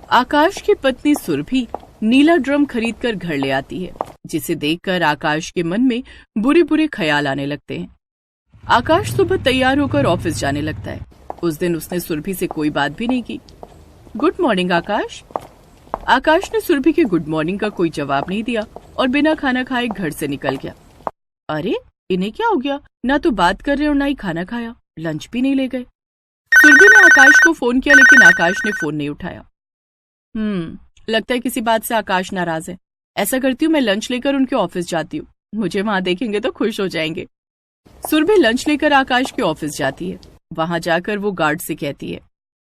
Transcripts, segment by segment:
आकाश की पत्नी सुरभि नीला ड्रम खरीदकर घर ले आती है, जिसे देखकर आकाश के मन में बुरे बुरे ख्याल आने लगते हैं। आकाश सुबह तैयार होकर ऑफिस जाने लगता है। उस दिन उसने सुरभि से कोई बात भी नहीं की। गुड मॉर्निंग आकाश। आकाश ने सुरभि के गुड मॉर्निंग का कोई जवाब नहीं दिया और बिना खाना खाए घर से निकल गया। अरे इन्हें क्या हो गया, ना तो बात कर रहे और ना ही खाना खाया, लंच भी नहीं ले गए। सुरभि ने आकाश को फोन किया लेकिन आकाश ने फोन नहीं उठाया। लगता है किसी बात से आकाश नाराज है। ऐसा करती हूँ, मैं लंच लेकर उनके ऑफिस जाती हूँ, मुझे वहां देखेंगे तो खुश हो जाएंगे। सुरभि लंच लेकर आकाश के ऑफिस जाती है। वहां जाकर वो गार्ड से कहती है,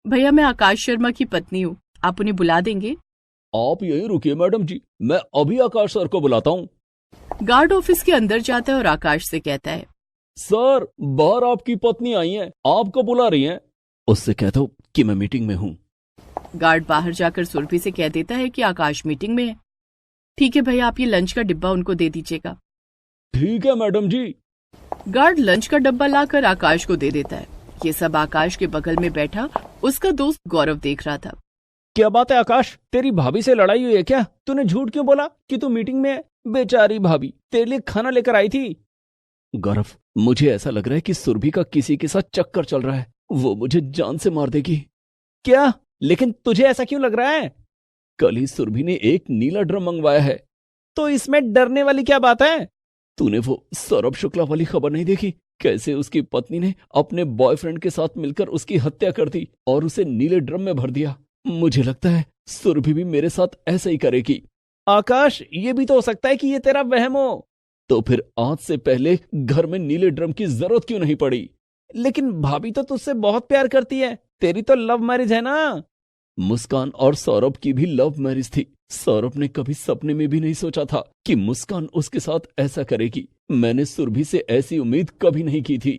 भैया मैं आकाश शर्मा की पत्नी हूँ, आप उन्हें बुला देंगे? आप यहीं रुकिए मैडम जी, मैं अभी आकाश सर को बुलाता हूँ। गार्ड ऑफिस के अंदर जाता है और आकाश से कहता है, सर बाहर आपकी पत्नी आई है, आपको बुला रही हैं। उससे कह दो कि मैं मीटिंग में हूँ। गार्ड बाहर जाकर सुरभि से कह देता है कि आकाश मीटिंग में है। ठीक है भैया, आप ये लंच का डिब्बा उनको दे दीजिएगा। ठीक है मैडम जी। गार्ड लंच का डब्बा लाकर आकाश को दे देता है। ये सब आकाश के बगल में बैठा उसका दोस्त गौरव देख रहा था। क्या बात है आकाश, तेरी भाभी से लड़ाई हुई है क्या? तूने झूठ क्यों बोला कि तू मीटिंग में है? बेचारी भाभी तेरे लिए खाना लेकर आई थी। गौरव, मुझे ऐसा लग रहा है कि सुरभि का किसी के साथ चक्कर चल रहा है, वो मुझे जान से मार देगी। क्या? लेकिन तुझे ऐसा क्यों लग रहा है? कल ही सुरभि ने एक नीला ड्रम मंगवाया है, तो इसमें डरने वाली क्या बात है? तूने वो सौरभ शुक्ला वाली खबर नहीं देखी? कैसे उसकी पत्नी ने अपने बॉयफ्रेंड के साथ मिलकर उसकी हत्या कर दी और उसे नीले ड्रम में भर दिया। मुझे लगता है सुरभि भी मेरे साथ ऐसा ही करेगी। आकाश, ये भी तो हो सकता है कि ये तेरा वहम हो। तो फिर आज से पहले घर में नीले ड्रम की जरूरत क्यों नहीं पड़ी? लेकिन भाभी तो तुझसे बहुत प्यार करती है, तेरी तो लव मैरिज है ना। मुस्कान और सौरभ की भी लव मैरिज थी। सौरभ ने कभी सपने में भी नहीं सोचा था कि मुस्कान उसके साथ ऐसा करेगी। मैंने सुरभि से ऐसी उम्मीद कभी नहीं की थी।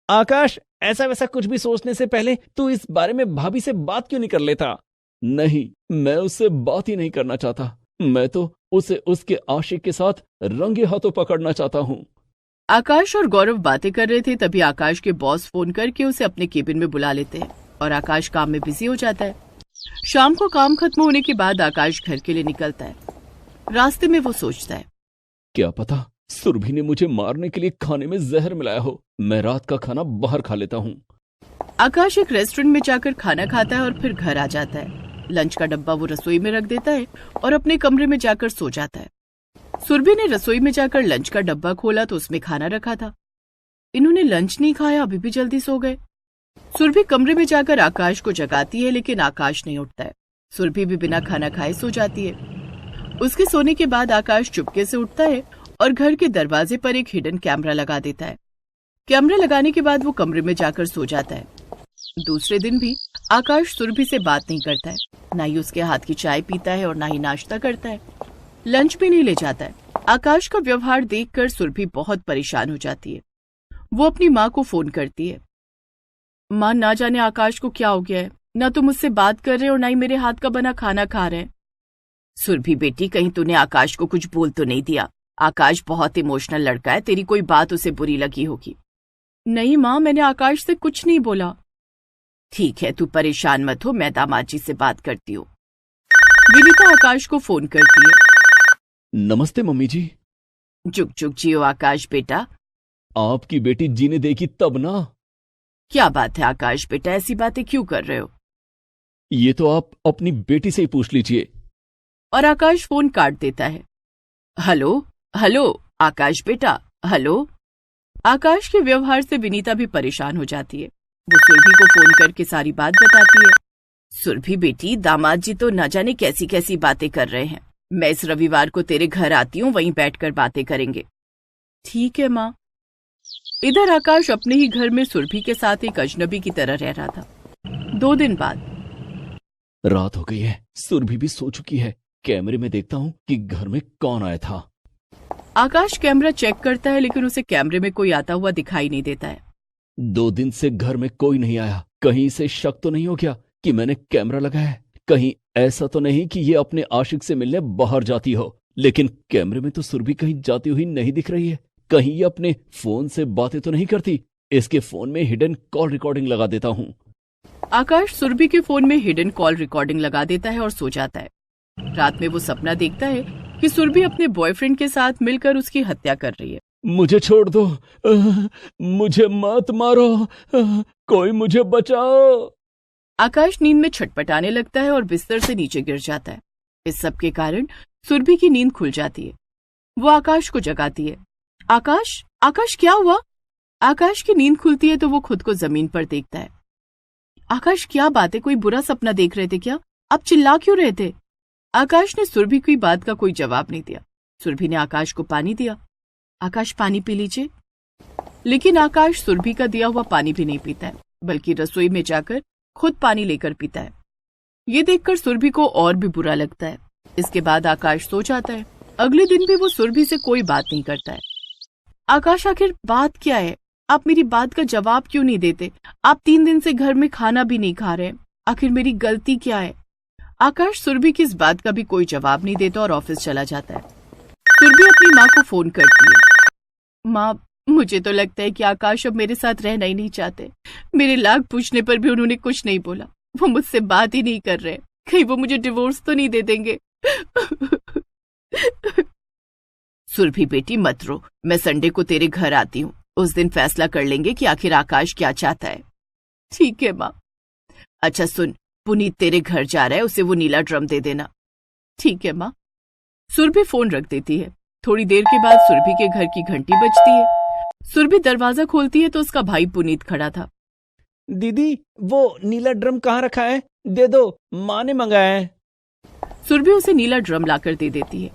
आकाश, ऐसा वैसा कुछ भी सोचने से पहले तू इस बारे में भाभी से बात क्यों नहीं कर लेता? नहीं, मैं उससे बात ही नहीं करना चाहता। मैं तो उसे उसके आशिक के साथ रंगे हाथों पकड़ना चाहता हूँ। आकाश और गौरव बातें कर रहे थे, तभी आकाश के बॉस फोन करके उसे अपने केबिन में बुला लेते हैं और आकाश काम में बिजी हो जाता है। शाम को काम खत्म होने के बाद आकाश घर के लिए निकलता है। रास्ते में वो सोचता है, क्या पता सुरभि ने मुझे मारने के लिए खाने में जहर मिलाया हो। मैं रात का खाना बाहर खा लेता हूँ। आकाश एक रेस्टोरेंट में जाकर खाना खाता है और फिर घर आ जाता है। लंच का डब्बा वो रसोई में रख देता है और अपने कमरे में जाकर सो जाता है। सुरभि ने रसोई में जाकर लंच का डब्बा खोला तो उसमें खाना रखा था। इन्होंने लंच नहीं खाया, अभी भी जल्दी सो गए। सुरभि कमरे में जाकर आकाश को जगाती है लेकिन आकाश नहीं उठता है। सुरभि भी बिना खाना खाए सो जाती है। उसके सोने के बाद आकाश चुपके से उठता है और घर के दरवाजे पर एक हिडन कैमरा लगा देता है। कैमरा लगाने के बाद वो कमरे में जाकर सो जाता है। दूसरे दिन भी आकाश सुरभि से बात नहीं करता है, ना ही उसके हाथ की चाय पीता है और ना ही नाश्ता करता है। लंच भी नहीं ले जाता है। आकाश का व्यवहार देखकर सुरभि बहुत परेशान हो जाती है। वो अपनी माँ को फोन करती है। माँ, ना जाने आकाश को क्या हो गया है, ना तो मुझसे बात कर रहे और ना ही मेरे हाथ का बना खाना खा रहे हैं। सुरभि बेटी, कहीं तूने आकाश को कुछ बोल तो नहीं दिया? आकाश बहुत इमोशनल लड़का है, तेरी कोई बात उसे बुरी लगी होगी। नहीं माँ, मैंने आकाश से कुछ नहीं बोला। ठीक है, तू परेशान मत हो, मैं दामाद जी से बात करती हूँ। विनीता आकाश को फोन करती है। नमस्ते मम्मी जी। जुग जुग जियो आकाश बेटा। आपकी बेटी जीने देगी तब ना। क्या बात है आकाश बेटा, ऐसी बातें क्यों कर रहे हो? ये तो आप अपनी बेटी से ही पूछ लीजिए। और आकाश फोन काट देता है। हेलो हेलो आकाश बेटा, हेलो। आकाश के व्यवहार से विनीता भी परेशान हो जाती है। वो सुरभि को फोन करके सारी बात बताती है। सुरभि बेटी, दामाद जी तो न जाने कैसी कैसी बातें कर रहे हैं। मैं इस रविवार को तेरे घर आती हूँ, वहीं बैठकर बातें करेंगे। ठीक है माँ। इधर आकाश अपने ही घर में सुरभि के साथ एक अजनबी की तरह रह रहा था। 2 दिन बाद रात हो गई है, सुरभि भी सो चुकी है। कैमरे में देखता हूँ कि घर में कौन आया था। आकाश कैमरा चेक करता है लेकिन उसे कैमरे में कोई आता हुआ दिखाई नहीं देता है। 2 दिन से घर में कोई नहीं आया। कहीं इसे शक तो नहीं हो गया कि मैंने कैमरा लगाया है? कहीं ऐसा तो नहीं कि ये अपने आशिक से मिलने बाहर जाती हो? लेकिन कैमरे में तो सुरभि कहीं जाती हुई नहीं दिख रही है। कहीं ये अपने फोन से बातें तो नहीं करती? इसके फोन में हिडन कॉल रिकॉर्डिंग लगा देता हूँ। आकाश सुरभि के फोन में हिडन कॉल रिकॉर्डिंग लगा देता है और सो जाता है। रात में वो सपना देखता है कि सुरभि अपने बॉयफ्रेंड के साथ मिलकर उसकी हत्या कर रही है। मुझे छोड़ दो, मुझे मत मारो, कोई मुझे बचाओ। आकाश नींद में छटपटाने लगता है और बिस्तर से नीचे गिर जाता है। इस सब के कारण सुरभि की नींद खुल जाती है। वो आकाश को जगाती है। आकाश, आकाश क्या हुआ? आकाश की नींद खुलती है तो वो खुद को जमीन पर देखता है। आकाश क्या बात है, कोई बुरा सपना देख रहे थे क्या? आप चिल्ला क्यों रहे थे? आकाश ने सुरभि की बात का कोई जवाब नहीं दिया। सुरभि ने आकाश को पानी दिया। आकाश पानी पी लीजिए। लेकिन आकाश सुरभि का दिया हुआ पानी भी नहीं पीता है, बल्कि रसोई में जाकर खुद पानी लेकर पीता है। ये देखकर सुरभि को और भी बुरा लगता है। इसके बाद आकाश सो जाता है। अगले दिन भी वो सुरभि से कोई बात नहीं करता है। आकाश, आखिर बात क्या है? आप मेरी बात का जवाब क्यों नहीं देते? आप 3 दिन से घर में खाना भी नहीं खा रहे। आखिर मेरी गलती क्या है? आकाश सुरभि की इस बात का भी कोई जवाब नहीं देता और ऑफिस चला जाता है। सुरभि अपनी माँ को फोन करती है। माँ, मुझे तो लगता है कि आकाश अब मेरे साथ रहना ही नहीं चाहते। मेरे लाख पूछने पर भी उन्होंने कुछ नहीं बोला। वो मुझसे बात ही नहीं कर रहे। कहीं वो मुझे डिवोर्स तो नहीं दे देंगे। सुरभि बेटी मत रो, मैं संडे को तेरे घर आती हूँ। उस दिन फैसला कर लेंगे कि आखिर आकाश क्या चाहता है। ठीक है माँ। अच्छा सुन, पुनीत तेरे घर जा रहा है, उसे वो नीला ड्रम दे देना। ठीक है माँ। सुरभि फोन रख देती है। थोड़ी देर के बाद सुरभि के घर की घंटी बजती है। सुरभि दरवाजा खोलती है तो उसका भाई पुनीत खड़ा था। दीदी, वो नीला ड्रम कहाँ रखा है? दे दो, माँ ने मंगाया है। सुरभि उसे नीला ड्रम लाकर दे देती है।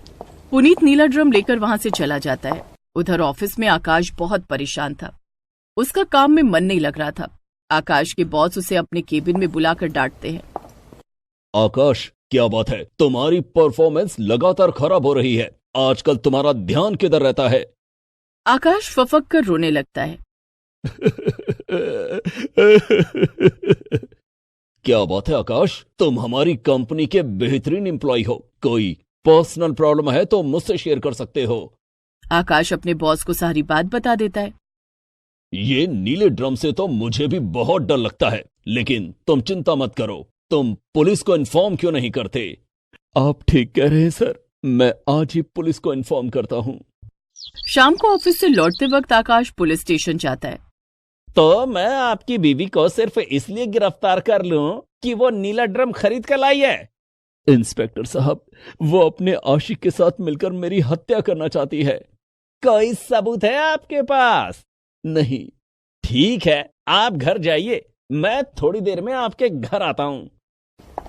पुनीत नीला ड्रम लेकर वहां से चला जाता है। उधर ऑफिस में आकाश बहुत परेशान था। उसका काम में मन नहीं लग रहा था। आकाश के बॉस उसे अपने केबिन में बुलाकर डांटते हैं। आकाश, क्या बात है? तुम्हारी परफॉर्मेंस लगातार खराब हो रही है। आजकल तुम्हारा ध्यान किधर रहता है? आकाश फफक कर रोने लगता है। क्या बात है आकाश, तुम हमारी कंपनी के बेहतरीन एम्प्लॉय हो। कोई पर्सनल प्रॉब्लम है तो मुझसे शेयर कर सकते हो। आकाश अपने बॉस को सारी बात बता देता है। ये नीले ड्रम से तो मुझे भी बहुत डर लगता है, लेकिन तुम चिंता मत करो। तुम पुलिस को इन्फॉर्म क्यों नहीं करते? आप ठीक कह रहे हैं सर, मैं आज ही पुलिस को इन्फॉर्म करता हूँ। शाम को ऑफिस से लौटते वक्त आकाश पुलिस स्टेशन जाता है। तो मैं आपकी बीवी को सिर्फ इसलिए गिरफ्तार कर लूं कि वो नीला ड्रम खरीद कर लाई है। इंस्पेक्टर साहब, वो अपने आशिक के साथ मिलकर मेरी हत्या करना चाहती है। कोई सबूत है आपके पास? नहीं। ठीक है, आप घर जाइए, मैं थोड़ी देर में आपके घर आता हूँ।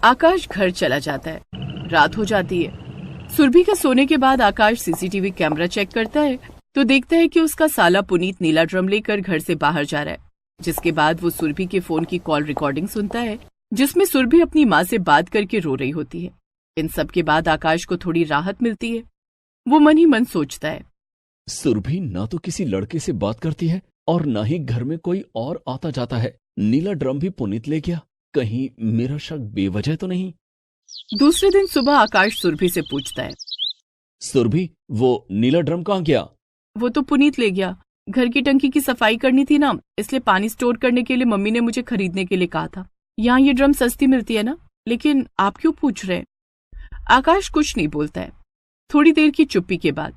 आकाश घर चला जाता है। रात हो जाती है। सुरभि के सोने के बाद आकाश सीसीटीवी कैमरा चेक करता है तो देखता है कि उसका साला पुनीत नीला ड्रम लेकर घर से बाहर जा रहा है। जिसके बाद वो सुरभि के फोन की कॉल रिकॉर्डिंग सुनता है, जिसमें सुरभि अपनी माँ से बात करके रो रही होती है। इन सब के बाद आकाश को थोड़ी राहत मिलती है। वो मन ही मन सोचता है, सुरभि ना तो किसी लड़के से बात करती है और ना ही घर में कोई और आता जाता है। नीला ड्रम भी पुनीत ले गया। कहीं मेरा शक बेवजह तो नहीं? दूसरे दिन सुबह आकाश सुरभि से पूछता है, सुरभि, वो नीला ड्रम कहाँ गया? वो तो पुनीत ले गया। घर की टंकी की सफाई करनी थी ना, इसलिए पानी स्टोर करने के लिए मम्मी ने मुझे खरीदने के लिए कहा था। यहाँ ये ड्रम सस्ती मिलती है ना, लेकिन आप क्यों पूछ रहे हैं? आकाश कुछ नहीं बोलता है। थोड़ी देर की चुप्पी के बाद,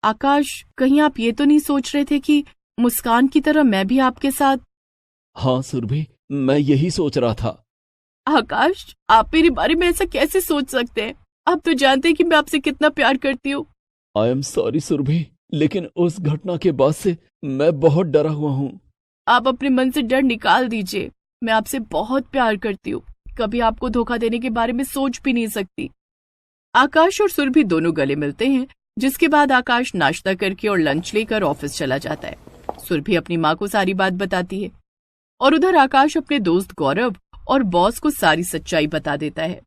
आकाश, कहीं आप ये तो नहीं सोच रहे थे कि मुस्कान की तरह मैं भी आपके साथ? हाँ सुरभि, मैं यही सोच रहा था। आकाश, आप मेरे बारे में ऐसा कैसे सोच सकते हैं? आप तो जानते हैं कि मैं आपसे कितना प्यार करती हूँ। आई एम सॉरी सुरभि, लेकिन उस घटना के बाद से मैं बहुत डरा हुआ हूँ। आप अपने मन से डर निकाल दीजिए। मैं आपसे बहुत प्यार करती हूँ। कभी आपको धोखा देने के बारे में सोच भी नहीं सकती। आकाश और सुरभि दोनों गले मिलते हैं, जिसके बाद आकाश नाश्ता करके और लंच लेकर ऑफिस चला जाता है। सुरभि अपनी माँ को सारी बात बताती है और उधर आकाश अपने दोस्त गौरव और बॉस को सारी सच्चाई बता देता है।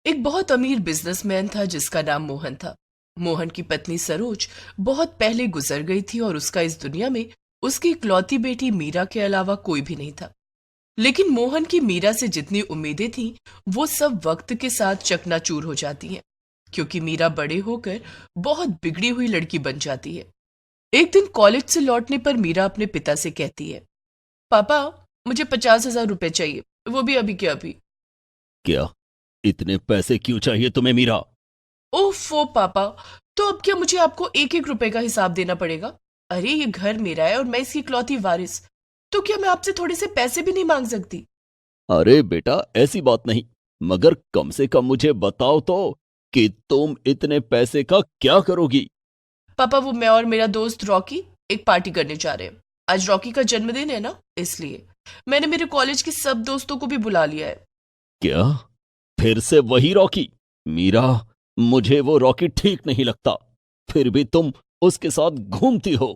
एक बहुत अमीर बिजनेसमैन था जिसका नाम मोहन था। मोहन की पत्नी सरोज बहुत पहले गुजर गई थी और उसका इस दुनिया में उसकी इकलौती बेटी मीरा के अलावा कोई भी नहीं था। लेकिन मोहन की मीरा से जितनी उम्मीदें थीं, वो सब वक्त के साथ चकनाचूर हो जाती हैं, क्योंकि मीरा बड़े होकर बहुत बिगड़ी हुई लड़की बन जाती है। एक दिन कॉलेज से लौटने पर मीरा अपने पिता से कहती है, पापा मुझे 50,000 रुपए चाहिए, वो भी अभी के अभी। क्या? इतने पैसे क्यों चाहिए तुम्हें मीरा? ओफो पापा, तो अब क्या मुझे आपको एक एक रुपए का हिसाब देना पड़ेगा? अरे ये घर मेरा है और मैं इसकी इकलौती वारिस, तो क्या मैं आपसे थोड़े से पैसे भी नहीं मांग सकती? अरे बेटा, ऐसी बात नहीं, मगर कम से कम मुझे बताओ तो कि तुम इतने पैसे का क्या करोगी? पापा वो मैं और मेरा दोस्त रॉकी एक पार्टी करने जा रहे हैं। आज रॉकी का जन्मदिन है ना, इसलिए मैंने मेरे कॉलेज के सब दोस्तों को भी बुला लिया है। क्या? फिर से वही रॉकी? मीरा, मुझे वो रॉकी ठीक नहीं लगता, फिर भी तुम उसके साथ घूमती हो।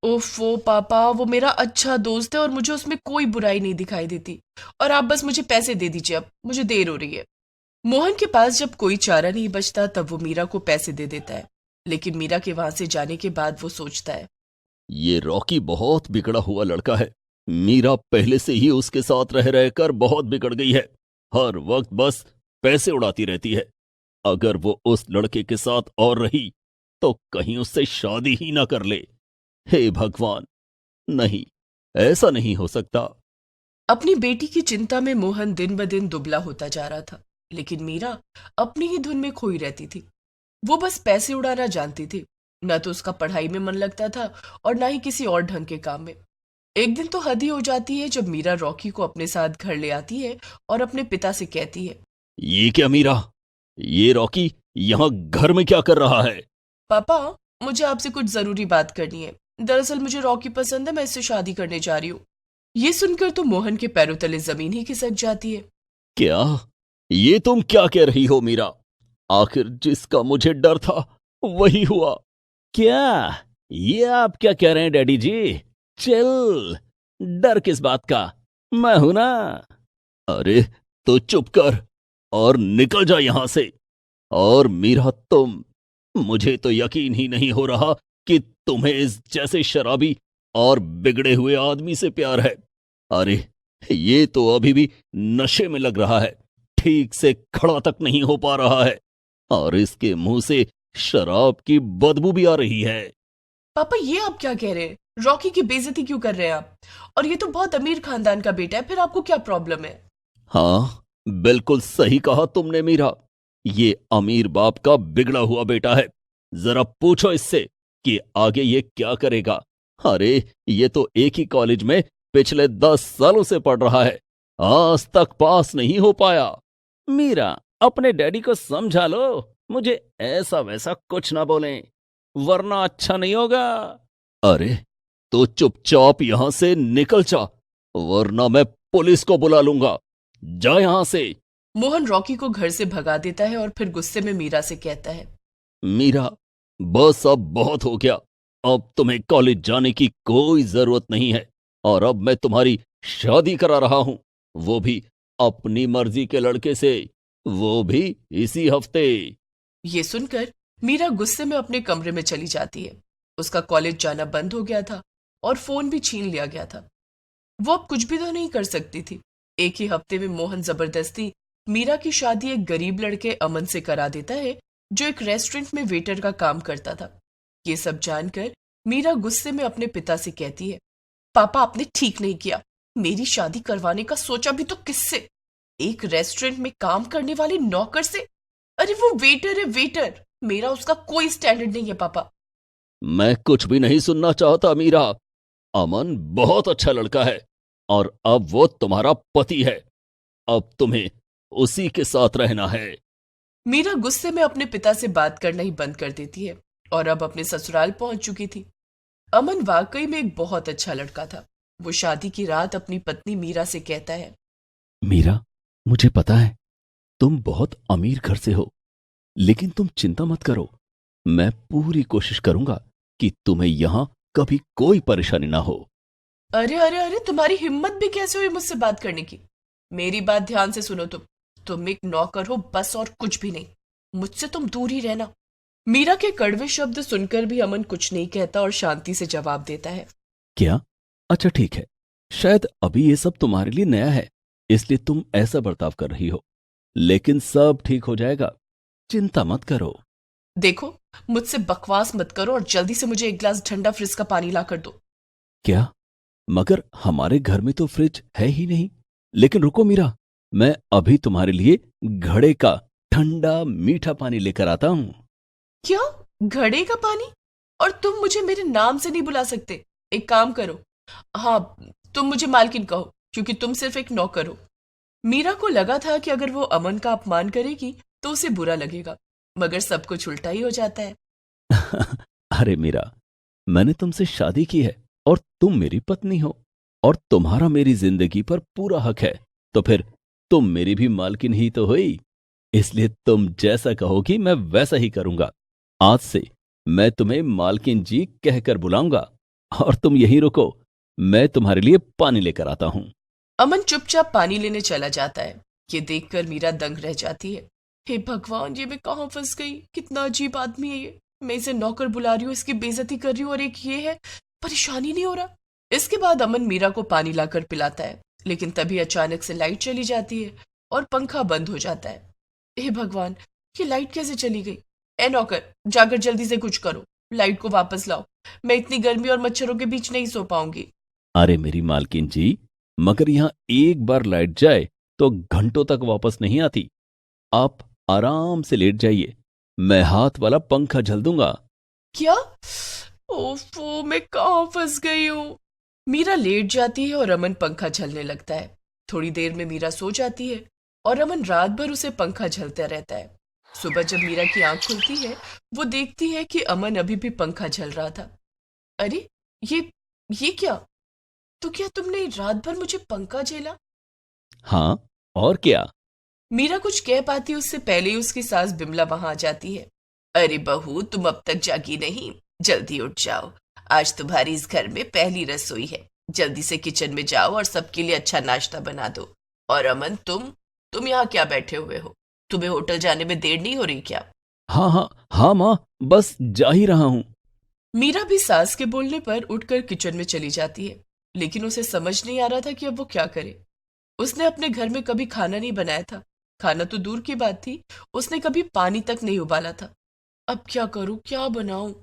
ओफो पापा, वो मेरा अच्छा दोस्त है और मुझे उसमें कोई बुराई नहीं दिखाई देती। और आप बस मुझे पैसे दे दीजिए, अब मुझे देर हो रही है। मोहन के पास जब कोई चारा नहीं बचता तब वो मीरा को पैसे दे देता है, लेकिन मीरा के वहां से जाने के बाद वो सोचता है, ये रॉकी बहुत बिगड़ा हुआ लड़का है। मीरा पहले से ही उसके साथ रह रहकर बहुत बिगड़ गई है। हर वक्त बस पैसे उड़ाती रहती है। अगर वो उस लड़के के साथ और रही तो कहीं उससे शादी ही ना कर ले। हे भगवान, नहीं, ऐसा नहीं हो सकता। अपनी बेटी की चिंता में मोहन दिन ब दिन दुबला होता जा रहा था, लेकिन मीरा अपनी ही धुन में खोई रहती थी। वो बस पैसे उड़ाना जानती थी, न तो उसका पढ़ाई में मन लगता था और ना ही किसी और ढंग के काम में। एक दिन तो हद ही हो जाती है जब मीरा रॉकी को अपने साथ घर ले आती है और अपने पिता से कहती है, ये क्या मीरा? ये रॉकी यहां घर में क्या कर रहा है? पापा मुझे आपसे कुछ जरूरी बात करनी है। दरअसल मुझे रॉकी पसंद है, मैं इससे शादी करने जा रही हूँ। ये सुनकर तो मोहन के पैरों तले जमीन ही खिसक जाती है। क्या? ये तुम क्या कह रही हो मीरा? आखिर जिसका मुझे डर था वही हुआ। क्या? ये आप क्या कह रहे हैं डैडी जी? चल, डर किस बात का, मैं हूं ना। अरे तो चुप कर और निकल जा यहां से। और मीरा, मुझे तो यकीन ही नहीं हो रहा कि तुम्हें इस जैसे शराबी और बिगड़े हुए आदमी से प्यार है। अरे ये तो अभी भी नशे में लग रहा है, ठीक से खड़ा तक नहीं हो पा रहा है, और इसके मुंह से शराब की बदबू भी आ रही है। पापा ये आप क्या कह रहे हैं? रॉकी की बेइज्जती क्यों कर रहे हैं आप? और ये तो बहुत अमीर खानदान का बेटा है, फिर आपको क्या प्रॉब्लम है? हाँ, बिल्कुल सही कहा तुमने मीरा। ये अमीर बाप का बिगड़ा हुआ बेटा है। जरा पूछो इससे कि आगे ये क्या करेगा। अरे ये तो एक ही कॉलेज में पिछले 10 सालों से पढ़ रहा है, आज तक पास नहीं हो पाया। मीरा, अपने डैडी को समझा लो, मुझे ऐसा वैसा कुछ ना बोलें, वरना अच्छा नहीं होगा। अरे तो चुपचाप यहां से निकल जा, वरना मैं पुलिस को बुला लूंगा। जा यहां से। मोहन रॉकी को घर से भगा देता है और फिर गुस्से में मीरा से कहता है, मीरा, बस अब बहुत हो गया। अब तुम्हें कॉलेज जाने की कोई जरूरत नहीं है, और अब मैं तुम्हारी शादी करा रहा हूं, वो भी अपनी मर्जी के लड़के से, वो भी इसी हफ्ते। ये सुनकर मीरा गुस्से में अपने कमरे में चली जाती है। उसका कॉलेज जाना बंद हो गया था और फोन भी छीन लिया गया था। वो अब कुछ भी तो नहीं कर सकती थी। एक ही हफ्ते में मोहन जबरदस्ती मीरा की शादी एक गरीब लड़के अमन से करा देता है, जो एक रेस्टोरेंट में वेटर का काम करता था। ये सब जानकर मीरा गुस्से में अपने पिता से कहती है, पापा आपने ठीक नहीं किया, मेरी शादी करवाने का सोचा भी तो किससे? एक रेस्टोरेंट में काम करने वाले नौकर से? अरे वो वेटर है वेटर, मेरा उसका कोई स्टैंडर्ड नहीं है पापा। मैं कुछ भी नहीं सुनना चाहता मीरा। अमन बहुत अच्छा लड़का है, और अब वो तुम्हारा पति है। अब तुम्हें उसी के साथ रहना है। मीरा गुस्से में अपने पिता से बात करना ही बंद कर देती है और अब अपने ससुराल पहुंच चुकी थी। अमन वाकई में एक बहुत अच्छा लड़का था। वो शादी की रात अपनी पत्नी मीरा से कहता है, मीरा, मुझे पता है तुम बहुत अमीर घर से हो, लेकिन तुम चिंता मत करो। मैं पूरी कोशिश करूंगा कि तुम्हें यहां कभी कोई परेशानी ना हो। अरे अरे अरे, तुम्हारी हिम्मत भी कैसे हुई मुझसे बात करने की? मेरी बात ध्यान से सुनो। तुम एक नौकर हो बस, और कुछ भी नहीं। मुझसे तुम दूर ही रहना। मीरा के कड़वे शब्द सुनकर भी अमन कुछ नहीं कहता और शांति से जवाब देता है, क्या? अच्छा ठीक है, शायद अभी ये सब तुम्हारे लिए नया है, इसलिए तुम ऐसा बर्ताव कर रही हो, लेकिन सब ठीक हो जाएगा, चिंता मत करो। देखो, मुझसे बकवास मत करो और जल्दी से मुझे एक गिलास ठंडा फ्रिज का पानी ला कर दो। क्या? मगर हमारे घर में तो फ्रिज है ही नहीं। लेकिन रुको मीरा, मैं अभी तुम्हारे लिए घड़े का ठंडा मीठा पानी लेकर आता हूं। क्या? घड़े का पानी? और तुम मुझे मेरे नाम से नहीं बुला सकते। एक काम करो, हाँ, तुम मुझे मालकिन कहो, क्योंकि तुम सिर्फ एक नौकर हो। मीरा को लगा था कि अगर वो अमन का अपमान करेगी तो उसे बुरा लगेगा, मगर सब कुछ उल्टा ही हो जाता है। अरे मीरा, मैंने तुमसे शादी की है और तुम मेरी पत्नी हो, और तुम्हारा मेरी जिंदगी पर पूरा हक है। तो फिर तुम मेरी भी मालकिन ही तो हुई। इसलिए तुम जैसा कहोगी मैं वैसा ही करूंगा। आज से मैं तुम्हें मालकिन जी कहकर बुलाऊंगा, और तुम यहीं रुको, मैं तुम्हारे लिए पानी लेकर आता हूं। अमन चुपचाप पानी लेने चला जाता है। ये देखकर मीरा दंग रह जाती है। हे भगवान, ये मैं कहाँ फंस गई? कितना अजीब आदमी है ये। मैं इसे नौकर बुला रही हूँ, इसकी बेइज्जती कर रही हूँ, और एक ये है, परेशानी नहीं हो रहा। इसके बाद अमन मीरा को पानी लाकर पिलाता है, लेकिन तभी अचानक से लाइट चली जाती है और पंखा बंद हो जाता है। हे भगवान, ये लाइट कैसे चली गई? ए नौकर, जाकर जल्दी से कुछ करो, लाइट को वापस लाओ। मैं इतनी गर्मी और मच्छरों के बीच नहीं सो पाऊंगी। अरे मेरी मालकिन जी, मगर यहां एक बार लाइट जाए तो घंटों तक वापस नहीं आती। आप आराम से लेट जाइए, मैं हाथ वाला पंखा झल दूंगा। क्या? ओफो, मैं कहाँ फंस गई हूँ? मीरा लेट जाती है और अमन पंखा झलने लगता है। थोड़ी देर में मीरा सो जाती है और अमन रात भर उसे पंखा झलता रहता है। सुबह जब मीरा की आंख खुलती है, वो देखती है कि अमन अभी भी पंखा झल रहा था। अरे, ये क्या? तो क्या तुमने रात भर मुझे पंखा झेला? हाँ, और क्या? मीरा कुछ कह पाती उससे पहले ही उसकी सास बिमला वहां आ जाती है। अरे बहू, तुम अब तक जागी नहीं? जल्दी उठ जाओ, आज तुम्हारी इस घर में पहली रसोई है। जल्दी से किचन में जाओ और सबके लिए अच्छा नाश्ता बना दो। और अमन, तुम यहाँ क्या बैठे हुए हो? तुम्हें होटल जाने में देर नहीं हो रही क्या? हाँ हाँ हाँ माँ, बस जा ही रहा हूं। मीरा भी सास के बोलने पर उठकर किचन में चली जाती है, लेकिन उसे समझ नहीं आ रहा था कि अब वो क्या करे। उसने अपने घर में कभी खाना नहीं बनाया था। खाना तो दूर की बात थी, उसने कभी पानी तक नहीं उबाला था। अब क्या करूं, क्या बनाऊं?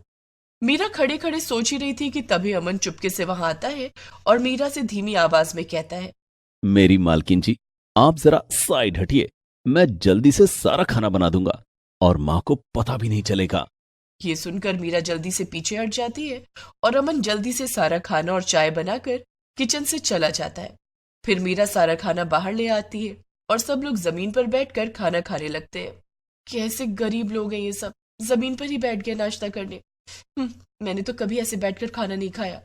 मीरा खड़े खड़े सोच ही रही थी कि तभी अमन चुपके से वहां आता है और मीरा से धीमी आवाज में कहता है। मेरी मालकिन जी, आप जरा साइड हटिए, मैं जल्दी से सारा खाना बना दूंगा और माँ को पता भी नहीं चलेगा। ये सुनकर मीरा जल्दी से पीछे हट जाती है और अमन जल्दी से सारा खाना और चाय बनाकर किचन से चला जाता है। फिर मीरा सारा खाना बाहर ले आती है और सब लोग जमीन पर बैठकर खाना खाने लगते हैं। कैसे गरीब लोग हैं ये सब, जमीन पर ही बैठ गए नाश्ता करने। मैंने तो कभी ऐसे बैठकर खाना नहीं खाया।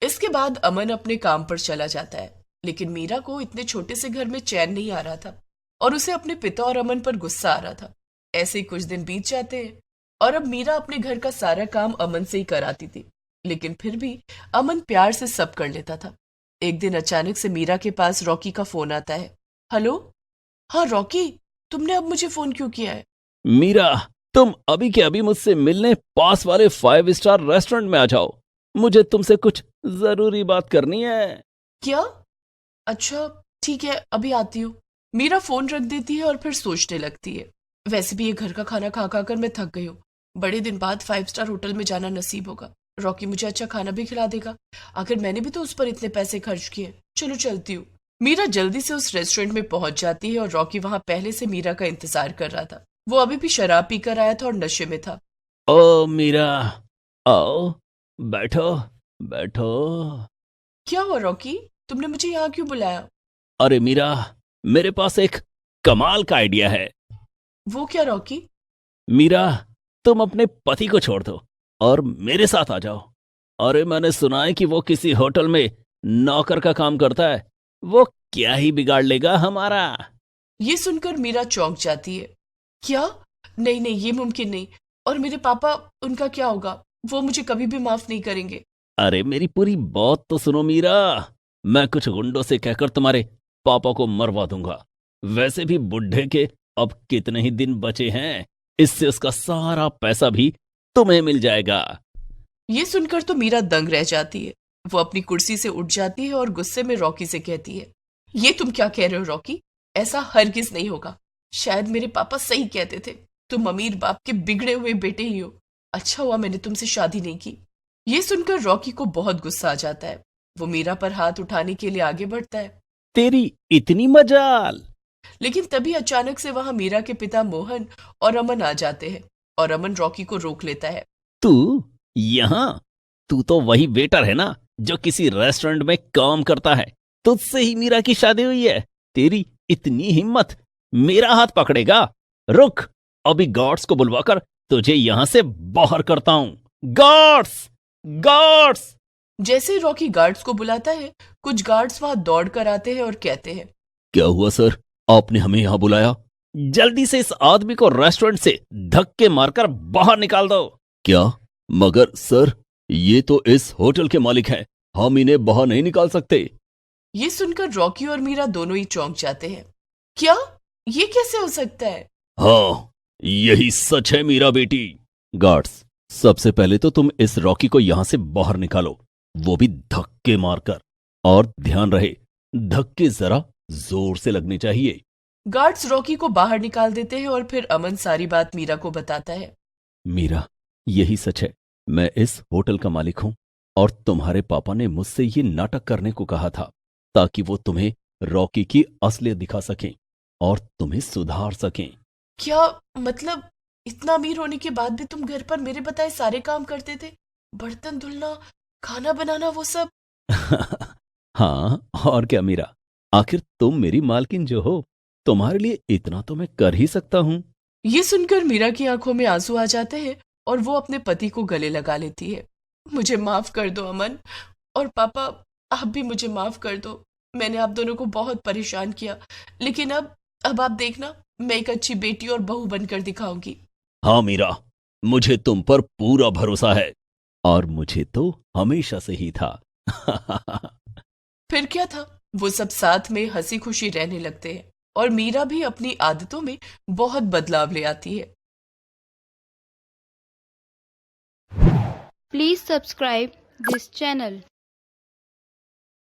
इसके बाद अमन अपने काम पर चला जाता है, लेकिन मीरा को इतने छोटे से घर में चैन नहीं आ रहा था और उसे अपने पिता और अमन पर गुस्सा आ रहा था। ऐसे ही कुछ दिन बीत जाते हैं और अब मीरा अपने घर का सारा काम अमन से ही कराती थी, लेकिन फिर भी अमन प्यार से सब कर लेता था। एक दिन अचानक से मीरा के पास रॉकी का फोन आता है। हेलो, हाँ रॉकी, तुमने अब मुझे फोन क्यों किया है? मीरा, तुम अभी के अभी मुझसे मिलने पास वाले 5 स्टार रेस्टोरेंट में आ जाओ। मुझे तुमसे कुछ जरूरी बात करनी है। क्या? अच्छा, ठीक है, अभी आती हूँ। मीरा फोन रख देती है और फिर सोचने लगती है। वैसे भी ये घर का खाना खा खा कर मैं थक गई हूँ। बड़े दिन बाद 5 स्टार होटल में जाना नसीब होगा। रॉकी मुझे अच्छा खाना भी खिला देगा। आखिर मैंने भी तो उस पर इतने पैसे खर्च किए। चलो चलती हूँ। मीरा जल्दी से उस रेस्टोरेंट में पहुंच जाती है और रॉकी वहां पहले से मीरा का इंतजार कर रहा था। वो अभी भी शराब पीकर आया था और नशे में था। ओ मीरा, आओ, बैठो बैठो। क्या हुआ रॉकी? तुमने मुझे यहाँ क्यों बुलाया? अरे मीरा, मेरे पास एक कमाल का आइडिया है। वो क्या रॉकी? मीरा, तुम अपने पति को छोड़ दो और मेरे साथ आ जाओ। अरे मैंने सुना है कि वो किसी होटल में नौकर का काम करता है। वो क्या ही बिगाड़ लेगा हमारा। ये सुनकर मीरा चौंक जाती है। क्या? नहीं नहीं, ये मुमकिन नहीं। और मेरे पापा, उनका क्या होगा? वो मुझे कभी भी माफ नहीं करेंगे। अरे मेरी पूरी बात तो सुनो मीरा, मैं कुछ गुंडों से कहकर तुम्हारे पापा को मरवा दूंगा। वैसे भी बुढ़े के अब कितने ही दिन बचे हैं, इससे उसका सारा पैसा भी तुम्हें मिल जाएगा। ये सुनकर तो मीरा दंग रह जाती है। वो अपनी कुर्सी से उठ जाती है और गुस्से में रॉकी से कहती है, ये तुम क्या कह रहे हो रॉकी? ऐसा हरगिज नहीं होगा। शायद मेरे पापा सही कहते थे। तुम अमीर बाप के बिगड़े हुए बेटे ही हो। अच्छा हुआ मैंने तुमसे शादी नहीं की। ये सुनकर रॉकी को बहुत गुस्सा आ जाता है। वो मीरा पर हाथ उठाने के लिए आगे बढ़ता है, तेरी इतनी मजाल। लेकिन तभी अचानक से वहां मीरा के पिता मोहन और अमन आ जाते हैं और अमन रॉकी को रोक लेता है। तू यहाँ? तू तो वही वेटर है ना जो किसी रेस्टोरेंट में काम करता है। तुझसे ही मीरा की शादी हुई है। तेरी इतनी हिम्मत, मेरा हाथ पकड़ेगा? रुक, अभी गार्ड्स को बुलवाकर तुझे यहां से बाहर करता हूं। गार्ड्स! गार्ड्स! जैसे ही रॉकी गार्ड्स को बुलाता है, कुछ गार्ड्स वहां दौड़ कर आते हैं और कहते हैं, क्या हुआ सर, आपने हमें यहां बुलाया? जल्दी से इस आदमी को रेस्टोरेंट से धक्के मारकर बाहर निकाल दो। क्या? मगर सर, ये तो इस होटल के मालिक हैं, हम इन्हें बाहर नहीं निकाल सकते। ये सुनकर रॉकी और मीरा दोनों ही चौंक जाते हैं। क्या? ये कैसे हो सकता है? हाँ, यही सच है मीरा बेटी। गार्ड्स, सबसे पहले तो तुम इस रॉकी को यहां से बाहर निकालो, वो भी धक्के मारकर। और ध्यान रहे, धक्के जरा जोर से लगने चाहिए। गार्ड्स रॉकी को बाहर निकाल देते हैं और फिर अमन सारी बात मीरा को बताता है। मीरा, यही सच है, मैं इस होटल का मालिक हूं और तुम्हारे पापा ने मुझसे ये नाटक करने को कहा था ताकि वो तुम्हें रॉकी की असलियत दिखा सकें और तुम्हें सुधार सकें। क्या मतलब, इतना अमीर होने के बाद भी तुम घर पर मेरे बताए सारे काम करते थे? बर्तन धुलना, खाना बनाना, वो सब? हाँ, और क्या मीरा, आखिर तुम मेरी मालकिन जो हो, तुम्हारे लिए इतना तो मैं कर ही सकता हूं। ये सुनकर मीरा की आंखों में आंसू आ जाते हैं और वो अपने पति को गले लगा लेती है। मुझे माफ कर दो अमन, और पापा आप भी मुझे माफ कर दो। मैंने आप दोनों को बहुत परेशान किया, लेकिन अब आप देखना, मैं एक अच्छी बेटी और बहू बनकर दिखाऊंगी। हाँ मीरा, मुझे तुम पर पूरा भरोसा है और मुझे तो हमेशा से ही था। फिर क्या था, वो सब साथ में हंसी खुशी रहने लगते हैं और मीरा भी अपनी आदतों में बहुत बदलाव ले आती है। Please subscribe this channel.